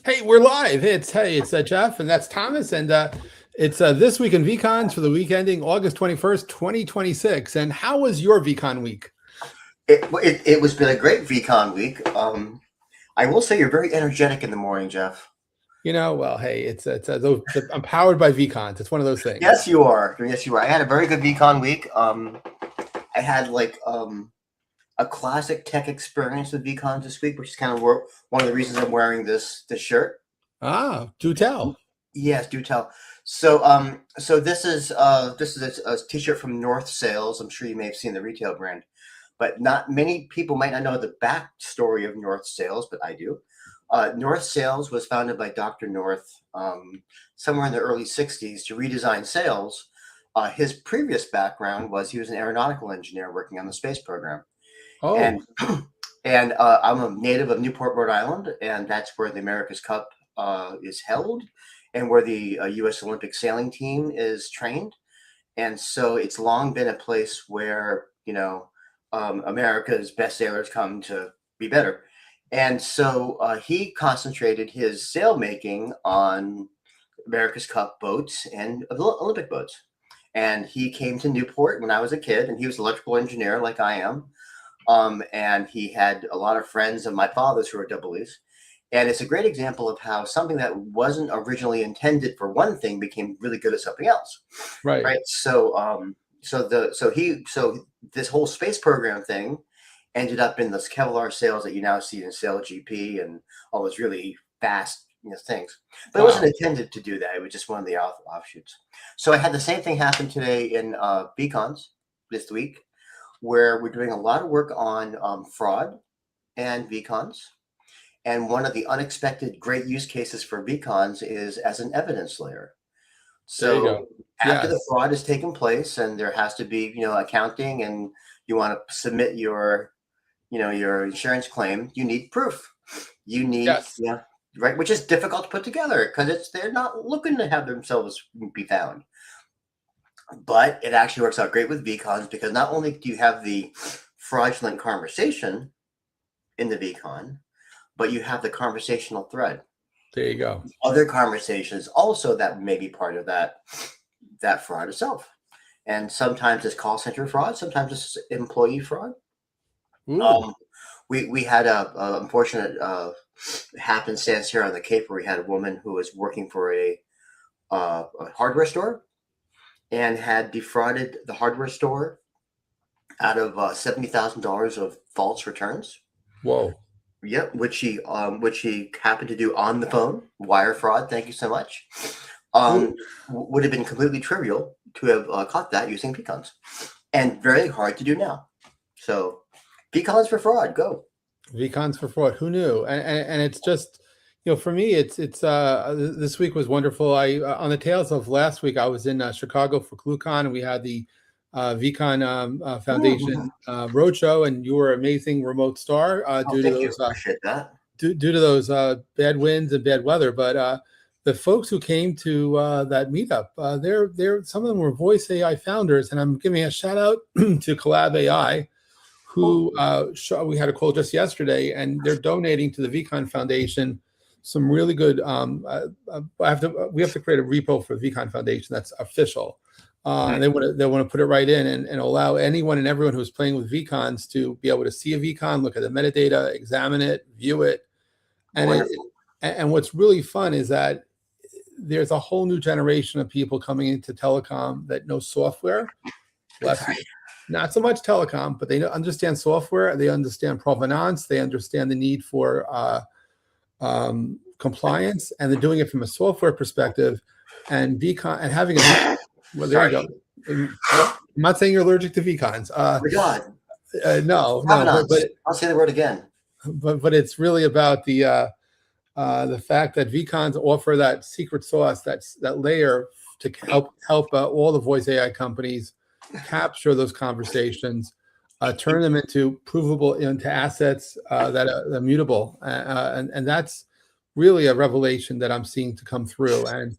Hey, we're live. It's Jeff, and that's Thomas, and it's This Week in vCons for the week ending August 21st, 2026. And how was your vCon week? It was been a great VCon week. I will say you're very energetic in the morning, Jeff. Well, hey, I'm powered by vCons. It's one of those things. Yes, you are. Yes, you are. I had a very good VCon week. I had a classic tech experience with VCons this week, which is kind of one of the reasons I'm wearing this shirt. Do tell. Yes, do tell. So this is a t-shirt from North Sales. I'm sure you may have seen the retail brand, but not many people might not know the backstory of North Sales, but I do. North Sales was founded by Dr. North somewhere in the early 60s to redesign sales. His previous background was he was an aeronautical engineer working on the space program. Oh, And I'm a native of Newport, Rhode Island, and that's where the America's Cup is held and where the U.S. Olympic sailing team is trained. And so it's long been a place where, America's best sailors come to be better. And so he concentrated his sail making on America's Cup boats and Olympic boats. And he came to Newport when I was a kid, and he was an electrical engineer like I am. And he had a lot of friends of my father's who were double-E's. And it's a great example of how something that wasn't originally intended for one thing became really good at something else. right. Right. So this whole space program thing ended up in those Kevlar sails that you now see in Sail GP and all those really fast things. But it Wow. wasn't intended to do that. It was just one of the offshoots. So I had the same thing happen today in vCons this week, where we're doing a lot of work on fraud and vCons. And one of the unexpected great use cases for vCons is as an evidence layer. There you So go. after the Yes. fraud has taken place and there has to be, accounting, and you want to submit your insurance claim, you need proof. You need, Yes. right, which is difficult to put together because they're not looking to have themselves be found. But it actually works out great with vCons because not only do you have the fraudulent conversation in the vCon, but you have the conversational thread. There you go. Other conversations also that may be part of that fraud itself. And sometimes it's call center fraud, sometimes it's employee fraud. Ooh. Um, we had a unfortunate happenstance here on the Cape where we had a woman who was working for a hardware store and had defrauded the hardware store out of $70,000 of false returns. Whoa. Yep, which he happened to do on the phone. Wire fraud. Thank you so much. Ooh. Would have been completely trivial to have caught that using vCons, and very hard to do now. So, vCons for fraud. Go. vCons for fraud. Who knew? And it's just, for me, it's this week was wonderful. I on the tails of last week, I was in Chicago for ClueCon, and we had the vCon Foundation roadshow, and you were an amazing remote star Oh, thank you. Appreciate that. due to those bad winds and bad weather. But the folks who came to that meetup, they're some of them were voice AI founders, and I'm giving a shout out to Collab AI, who we had a call just yesterday, and they're donating to the vCon Foundation some really good. We have to create a repo for the vCon Foundation that's official. And they want to put it right in and allow anyone and everyone who's playing with vCons to be able to see a vCon, look at the metadata, examine it, view it, and what's really fun is that there's a whole new generation of people coming into telecom that know software. Not so much telecom, but they understand software. They understand provenance. They understand the need for compliance, and they're doing it from a software perspective. And vCon and having a well, there you go. I'm not saying you're allergic to vCons. God. No, but I'll say the word again. But it's really about the fact that vCons offer that secret sauce, that layer to help all the voice AI companies capture those conversations, turn them into provable, into assets that are immutable, and that's really a revelation that I'm seeing to come through. And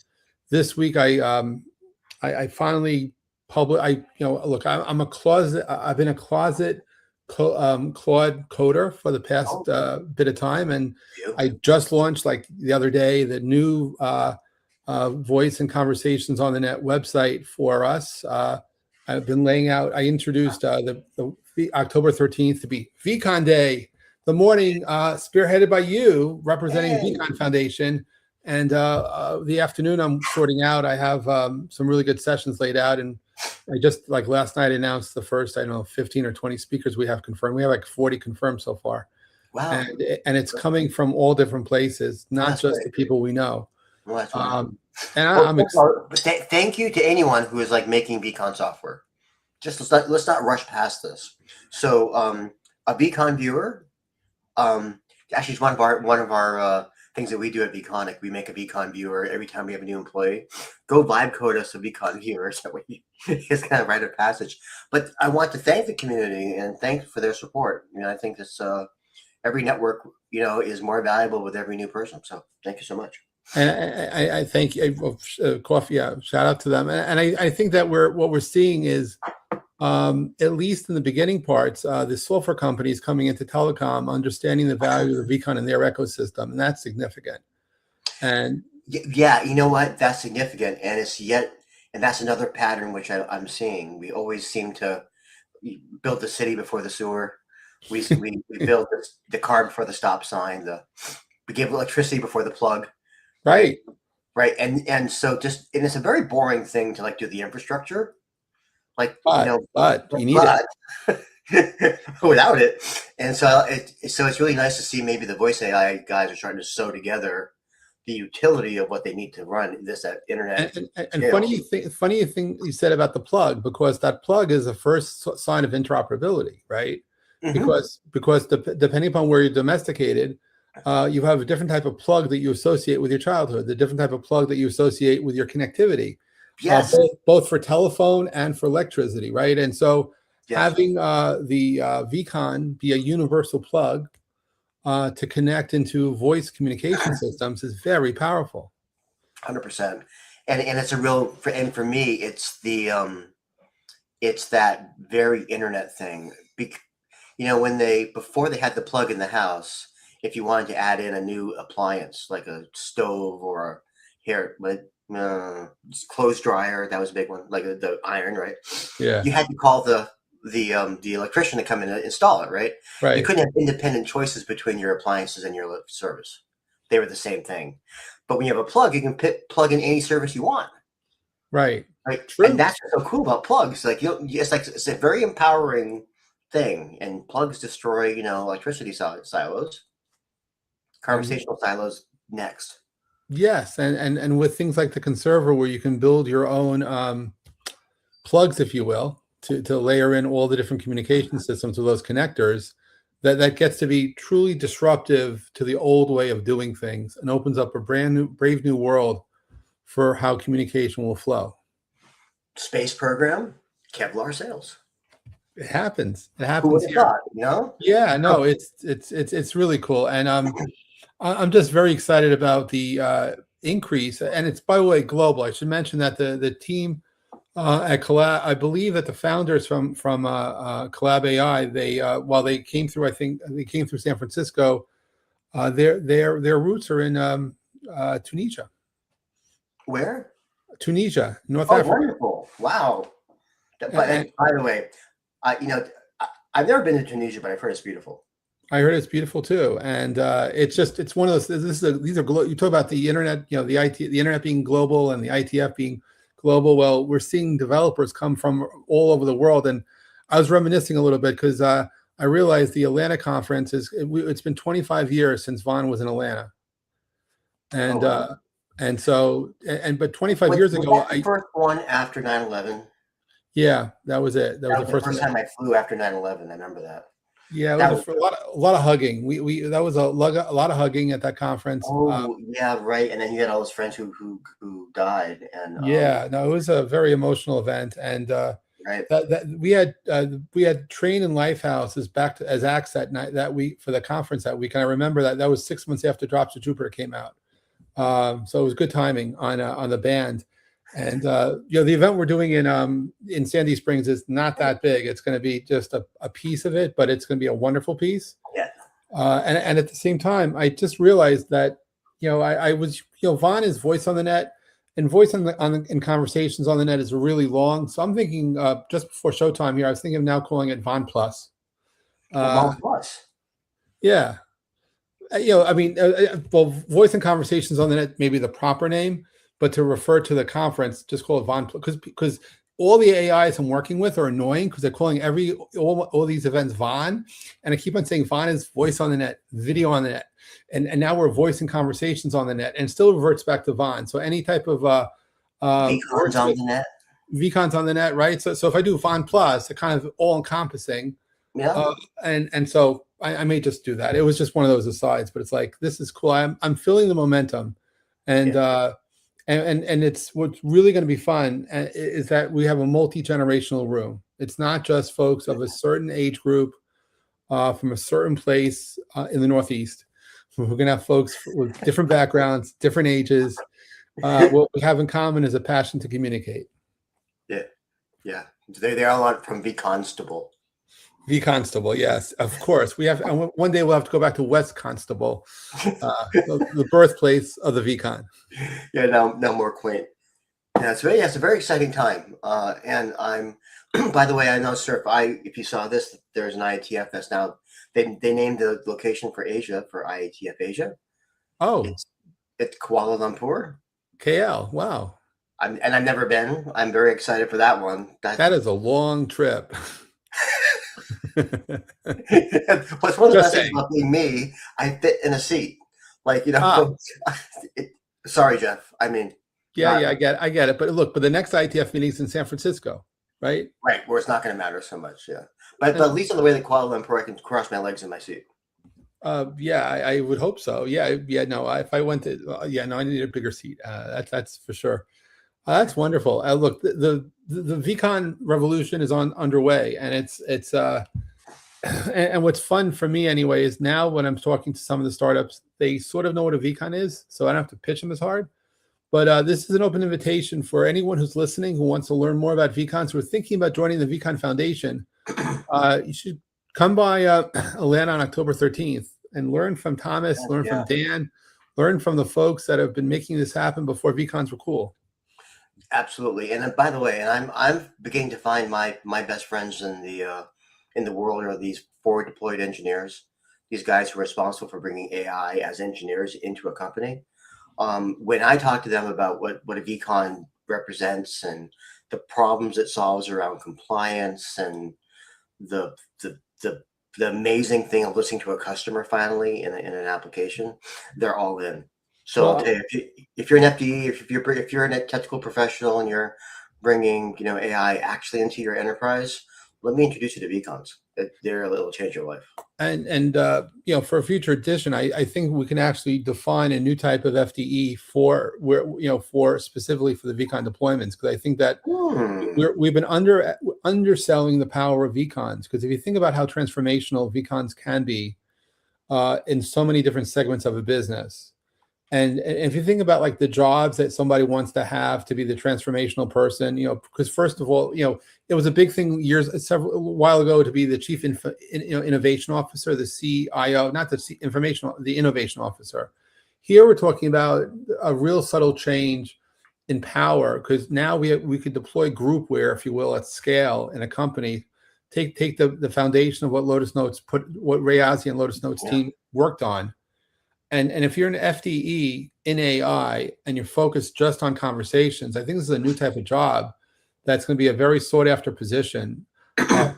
this week, I finally look, I'm a closet. I've been a closet Claude Coder for the past bit of time, and I just launched like the other day the new Voice and Conversations on the Net website for us. I've been laying out. I introduced the October 13th to be vCon Day, the morning spearheaded by you, representing the vCon Foundation. And the afternoon, I'm sorting out. I have some really good sessions laid out, and I just like last night announced the first, I don't know, 15 or 20 speakers we have confirmed. We have like 40 confirmed so far. Wow! And it's coming from all different places, not just the people we know. Well, that's wonderful. And I'm excited. Thank you to anyone who is like making vCon software. Just let's not rush past this. So a vCon viewer, actually, it's one of our things that we do at vConic. We make a vCon viewer every time we have a new employee. Go vibe code us a vCon viewer, so it's kind of rite of passage. But I want to thank the community and thank for their support. I think this every network is more valuable with every new person. So thank you so much. And I thank you, Coffee. Shout out to them. And I think that what we're seeing is, at least in the beginning parts, the software companies coming into telecom, understanding the value of the vCon in their ecosystem, and that's significant. And yeah, you know what? That's significant, and that's another pattern which I'm seeing. We always seem to build the city before the sewer. We build the car before the stop sign. We give electricity before the plug. Right. And so it's a very boring thing to like do the infrastructure. Like, but you need it without it. And so it's really nice to see maybe the voice AI guys are starting to sew together the utility of what they need to run that internet. And funny thing you said about the plug, because that plug is the first sign of interoperability, right? Mm-hmm. Because depending upon where you're domesticated, you have a different type of plug that you associate with your childhood, the different type of plug that you associate with your connectivity. Yes. Both for telephone and for electricity, right? And so having the vCon be a universal plug to connect into voice communication systems is very powerful. 100%. And it's a real, and for me, it's it's that very internet thing. Before they had the plug in the house, if you wanted to add in a new appliance like a stove or clothes dryer, that was a big one, like the iron, right? Yeah. You had to call the electrician to come in and install it, right? Right. You couldn't have independent choices between your appliances and your service. They were the same thing. But when you have a plug, you can plug in any service you want. Right. Right. True. And that's what's so cool about plugs. Like it's a very empowering thing. And plugs destroy, electricity silos. Conversational silos next. Yes, and with things like the conserver, where you can build your own plugs, if you will, to layer in all the different communication systems with those connectors, that gets to be truly disruptive to the old way of doing things and opens up a brave new world for how communication will flow. Space program, Kevlar sails. It happens. It happens. Who would have thought? Yeah, no, it's really cool, and I'm just very excited about the increase, and it's, by the way, global. I should mention that the team at Collab, I believe that the founders from Collab AI, they while they came through, I think they came through San Francisco. Their roots are in Tunisia. Where? Tunisia, North Africa. Wonderful! Wow. But by the way, I've never been to Tunisia, but I've heard it's beautiful. I heard it's beautiful too, and it's one of those. These are you talk about the internet, the internet being global and the ITF being global. Well, we're seeing developers come from all over the world, and I was reminiscing a little bit because I realized the Atlanta conference it's been 25 years since Vaughn was in Atlanta, and but 25 years ago, the first one after 9/11. Yeah, that was it. That was the first time I flew after 9/11. I remember that. Yeah, it was a lot of hugging. That was a lot of hugging at that conference. Oh, yeah, right. And then you had all those friends who died. And yeah, no, it was a very emotional event. And right, that we had Train and Lifehouse as acts that night, that week, for the conference that week. And I remember that was 6 months after Drops of Jupiter came out. So it was good timing on the band. And the event we're doing in Sandy Springs is not that big. It's going to be just a piece of it, but it's going to be a wonderful piece. Yeah. And at the same time, I just realized that I was Vaughn is voice on the net, and voice in conversations on the net is really long. So I'm thinking just before showtime here, I was thinking of now calling it Vaughn Plus. Vaughn Plus. Yeah. I mean, well, voice and conversations on the net may be the proper name, but to refer to the conference, just call it Vaughn, because all the AIs I'm working with are annoying because they're calling all these events Vaughn, and I keep on saying Vaughn is voice on the net, video on the net, and now we're voice and conversations on the net, and it still reverts back to Vaughn. So any type of vCons on the net. vCons on the net, right? So if I do Vaughn Plus, it kind of all encompassing. Yeah. And so I may just do that. It was just one of those asides, but it's like, this is cool. I'm feeling the momentum, and it's what's really going to be fun is that we have a multi-generational room. It's not just folks of a certain age group from a certain place in the Northeast. We're going to have folks with different backgrounds, different ages. What we have in common is a passion to communicate. Yeah. They are a lot from vConstable. vConstable, yes, of course. We have, and one day we'll have to go back to West Constable, the birthplace of the vCon. Yeah, no more quaint. Yeah, it's a very exciting time. And I'm, by the way, I know, sir, if you saw this, there's an IATF that's now, they named the location for Asia for IATF Asia. Oh, it's Kuala Lumpur. KL, wow. I've never been. I'm very excited for that one. That is a long trip. What's one of the best things about being me, I fit in a seat. Like, sorry, Jeff. I mean, I get it. But look, the next ITF meeting is in San Francisco, right? Right, where it's not going to matter so much. Yeah, but at least on the way to Kuala Lumpur, I can cross my legs in my seat. I would hope so. Yeah. No, if I went to, I need a bigger seat. That's for sure. That's wonderful. Look, the vCon revolution is underway, and it's and what's fun for me anyway is now when I'm talking to some of the startups, they sort of know what a vCon is, so I don't have to pitch them as hard. But this is an open invitation for anyone who's listening who wants to learn more about vCons, who are thinking about joining the vCon Foundation. You should come by Atlanta on October 13th and learn from Thomas, learn from Dan, learn from the folks that have been making this happen before vCons were cool. Absolutely. And by the way, and I'm beginning to find my best friends in the world are these forward deployed engineers, these guys who are responsible for bringing AI as engineers into a company. When I talk to them about what a vCon represents and the problems it solves around compliance and the amazing thing of listening to a customer finally in an application, they're all in. So I'll tell you, if you're an FDE, if you're a technical professional and you're bringing AI actually into your enterprise, let me introduce you to vCons. It'll change your life. And for a future edition, I think we can actually define a new type of FDE for specifically for the vCon deployments, because I think that we've been underselling the power of vCons, because if you think about how transformational vCons can be in so many different segments of a business. And if you think about like the jobs that somebody wants to have to be the transformational person, because first of all, it was a big thing a while ago to be the chief innovation officer, the CIO, not the innovation officer. Here we're talking about a real subtle change in power, because now we could deploy groupware, if you will, at scale in a company. Take the foundation of what Lotus Notes what Reazi and Lotus Notes team worked on. And if you're an FDE in AI and you're focused just on conversations, I think this is a new type of job that's going to be a very sought after position,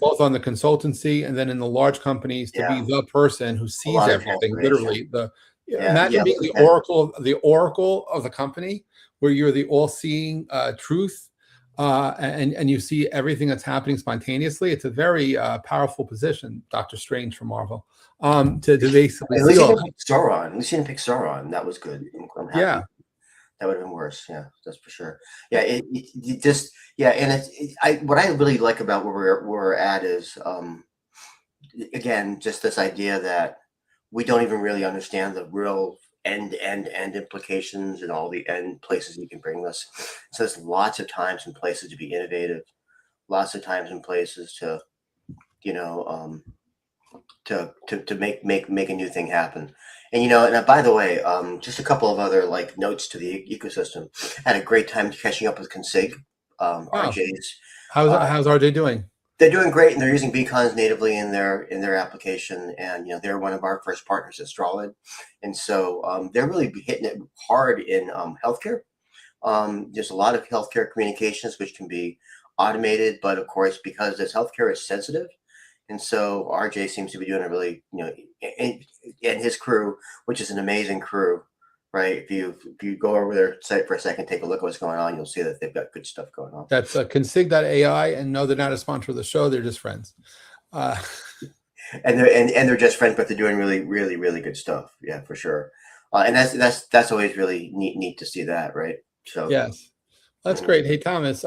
both on the consultancy and then in the large companies, to be the person who sees everything, literally. Imagine being the oracle of the company, where you're the all-seeing truth, and you see everything that's happening spontaneously. It's a very powerful position, Dr. Strange from Marvel. To basically at least you didn't pick Sauron. That was good. I'm happy. Yeah, that would have been worse. Yeah, that's for sure. Yeah, it just and what I really like about where we're at is again just this idea that we don't even really understand the real end implications and all the end places you can bring this. So there's lots of times and places to be innovative, lots of times and places to, you know, to make a new thing happen. And and by the way, just a couple of other like notes to the ecosystem. I had a great time catching up with Config, Wow. RJ's. How's RJ doing? They're doing great, and they're using vCons natively in their application. And they're one of our first partners at Strawlid, and so they're really hitting it hard in healthcare. There's a lot of healthcare communications which can be automated, but of course, because this healthcare is sensitive, and so RJ seems to be doing a really, and his crew, which is an amazing crew, right? If you go over their site for a second, take a look at what's going on, you'll see that they've got good stuff going on. That's config.ai, and no, they're not a sponsor of the show. They're just friends. And they're just friends, but they're doing really, really, really good stuff. Yeah, for sure. And that's always really neat to see that, right? So yes. That's great. Hey, Thomas,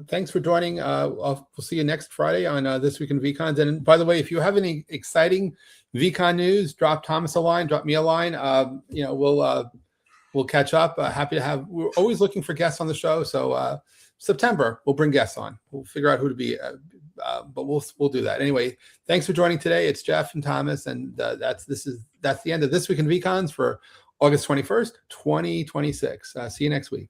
thanks for joining. We'll see you next Friday on This Week in vCons. And by the way, if you have any exciting vCon news, drop Thomas a line, drop me a line. We'll catch up. Happy to have. We're always looking for guests on the show. So September, we'll bring guests on. We'll figure out who to be, but we'll do that. Anyway, thanks for joining today. It's Jeff and Thomas, and that's the end of This Week in vCons for August 21st, 2026. See you next week.